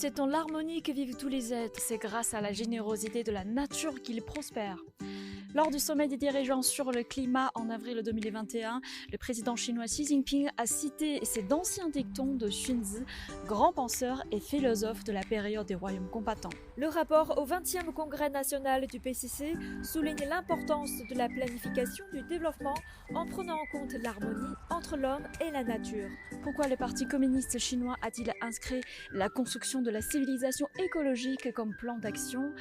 c'est dans l'harmonie que vivent tous les êtres. C'est grâce à la générosité de la nature qu'ils prospèrent. Lors du sommet des dirigeants sur le climat en avril 2021, le président chinois Xi Jinping a cité ces anciens dictons de Xunzi, grand penseur et philosophe de la période des royaumes combattants. Le rapport au 20e congrès national du PCC souligne l'importance de la planification du développement en prenant en compte l'harmonie entre l'homme et la nature. Pourquoi le Parti communiste chinois a-t-il inscrit la construction de la civilisation écologique comme plan d'action?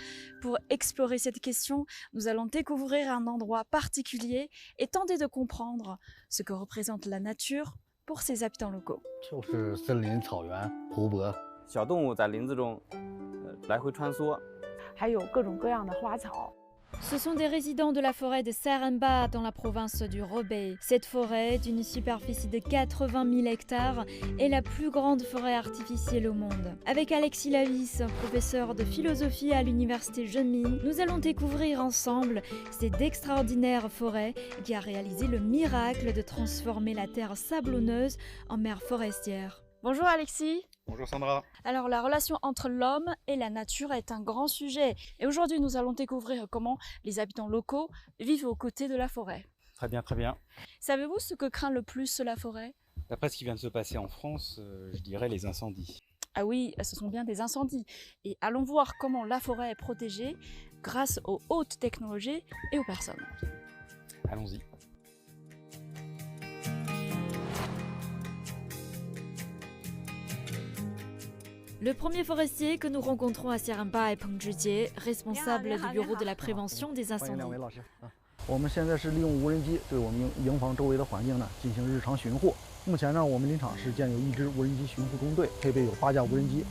Pour explorer cette question, nous allons découvrir un endroit particulier et tenter de comprendre ce que représente la nature pour ses habitants locaux. 就是森林、草原、湖泊。小动物在林子中来回穿梭，还有各种各样的花草。 Ce sont des résidents de la forêt de Seremba dans la province du Hebei. Cette forêt, d'une superficie de 80 000 hectares, est la plus grande forêt artificielle au monde. Avec Alexis Lavis, professeur de philosophie à l'université Zhenmin, nous allons découvrir ensemble cette extraordinaire forêt qui a réalisé le miracle de transformer la terre sablonneuse en mer forestière. Bonjour Alexis. Bonjour Sandra. Alors la relation entre l'homme et la nature est un grand sujet et aujourd'hui nous allons découvrir comment les habitants locaux vivent aux côtés de la forêt. Très bien, très bien. Savez-vous ce que craint le plus la forêt? D'après ce qui vient de se passer en France, je dirais les incendies. Ah oui, ce sont bien des incendies. Et allons voir comment la forêt est protégée grâce aux hautes technologies et aux personnes. Allons-y. Le premier forestier que nous rencontrons à Seremba est Peng Zhijie, responsable du bureau de la prévention des 欢迎两位 incendies. 老师啊！我们现在是利用无人机对我们营房周围的环境呢进行日常巡护。目前呢，我们林场是建有1支无人机巡护中队，配备有8架无人机。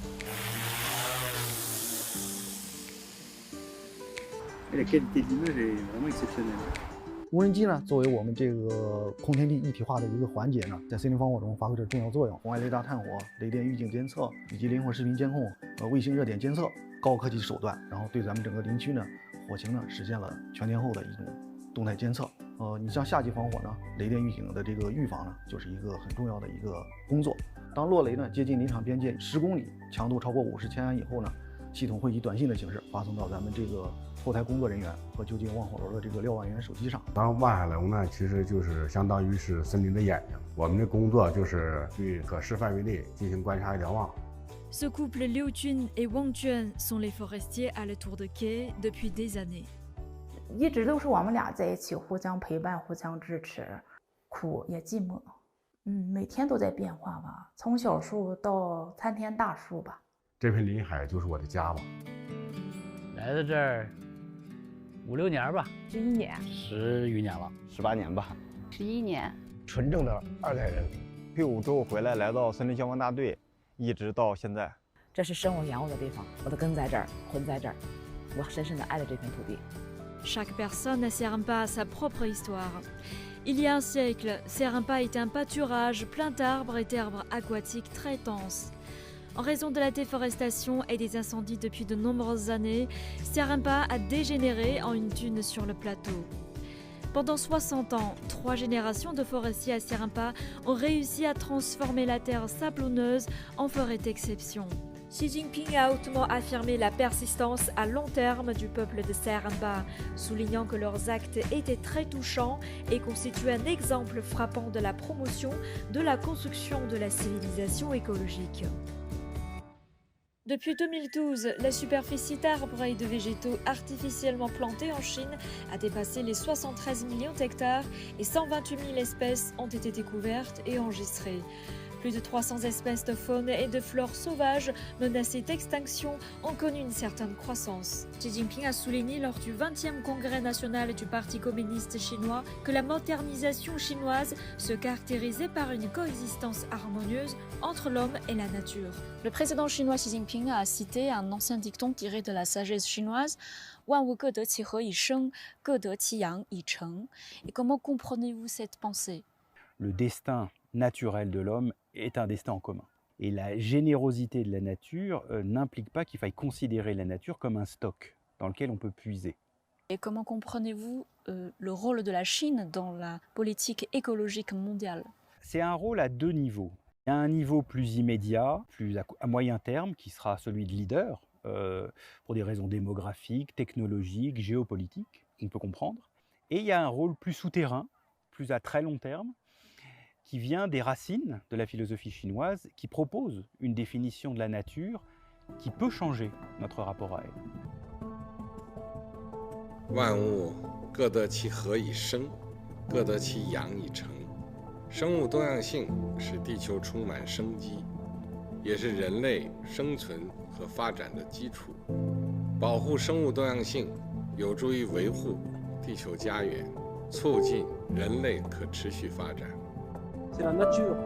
La qualité de l'image est vraiment exceptionnelle. 无人机呢，作为我们这个空天地一体化的一个环节呢，在森林防火中发挥着重要作用。红外雷达探火、雷电预警监测以及灵活视频监控、卫星热点监测高科技手段，然后对咱们整个林区呢火情呢实现了全天候的一种动态监测。你像夏季防火呢，雷电预警的这个预防呢，就是一个很重要的一个工作。当落雷呢接近林场边界10公里，强度超过50千安以后呢，系统会以短信的形式发送到咱们这个后台工作人员和就近望火楼的这个瞭望员手机上。当望海楼呢，其实就是相当于是森林的眼睛。我们的工作就是对可视范围内进行观察瞭望。 Ce couple Liu Jun et Wang Juan sont les forestiers à la tour de quai depuis des années. 一直都是我们俩在一起，互相陪伴，互相支持，苦也寂寞。每天都在变化吧，从小树到参天大树吧。这片林海就是我的家吧。来到这儿5、6年吧11年，10余年了18年吧。 11年，纯正的2代人。退伍之后回来，来到森林消防大队，一直到现在。这是生我养我的地方，我的根在这儿，魂在这儿，我深深地爱着这片土地。 Chaque personne à Seremba a sa propre histoire. Il y a un siècle, Seremba était un pâturage plein d'arbres et d'herbes aquatiques très denses. En raison de la déforestation et des incendies depuis de nombreuses années, Seremba a dégénéré en une dune sur le plateau. Pendant 60 ans, 3 générations de forestiers à Seremba ont réussi à transformer la terre sablonneuse en forêt d'exception. Xi Jinping a hautement affirmé la persistance à long terme du peuple de Seremba, soulignant que leurs actes étaient très touchants et constituaient un exemple frappant de la promotion de la construction de la civilisation écologique. Depuis 2012, la superficie d'arbres et de végétaux artificiellement plantés en Chine a dépassé les 73 millions d'hectares et 128 000 espèces ont été découvertes et enregistrées. Plus de 300 espèces de faune et de flore sauvages menacées d'extinction ont connu une certaine croissance. Xi Jinping a souligné lors du 20e congrès national du Parti communiste chinois que la modernisation chinoise se caractérisait par une coexistence harmonieuse entre l'homme et la nature. Le président chinois Xi Jinping a cité un ancien dicton tiré de la sagesse chinoise « Wan wu ge de qi he yi sheng, ge de qi yang yi cheng ». Et comment comprenez-vous cette pensée? Le destin naturel de l'homme est un destin en commun. Et la générosité de la nature n'implique pas qu'il faille considérer la nature comme un stock dans lequel on peut puiser. Et comment comprenez-vous le rôle de la Chine dans la politique écologique mondiale? C'est un rôle à 2 niveaux. Il y a un niveau plus immédiat, plus à moyen terme, qui sera celui de leader, pour des raisons démographiques, technologiques, géopolitiques, on peut comprendre. Et il y a un rôle plus souterrain, plus à très long terme, qui vient des racines de la philosophie chinoise, qui propose une définition de la nature qui peut changer notre rapport à elle. 万物各得其和以生，各得其养以成。生物多样性使地球充满生机，也是人类生存和发展的基础。保护生物多样性，有助于维护地球家园，促进人类可持续发展。 C'est la nature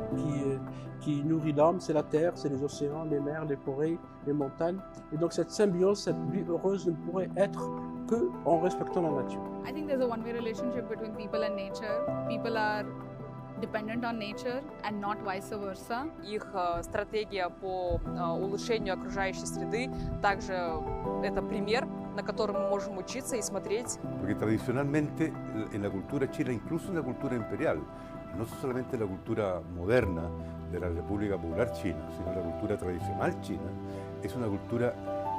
qui nourrit l'homme, c'est la terre, c'est les océans, les mers, les forêts, les montagnes. Et donc cette symbiose, cette vie heureuse ne pourrait être que en respectant la nature. I think there's a one-way relationship between people and nature. People are dependent on nature and not vice versa. Их стратегия по улучшению окружающей среды также это пример, на котором мы можем учиться и смотреть. Porque tradicionalmente en la cultura china, incluso en la cultura imperial, no solamente la cultura moderna de la República Popular China, sino la cultura tradicional china, es una cultura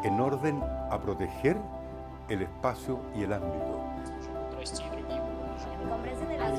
en orden a proteger el espacio y el ámbito. Comprende de las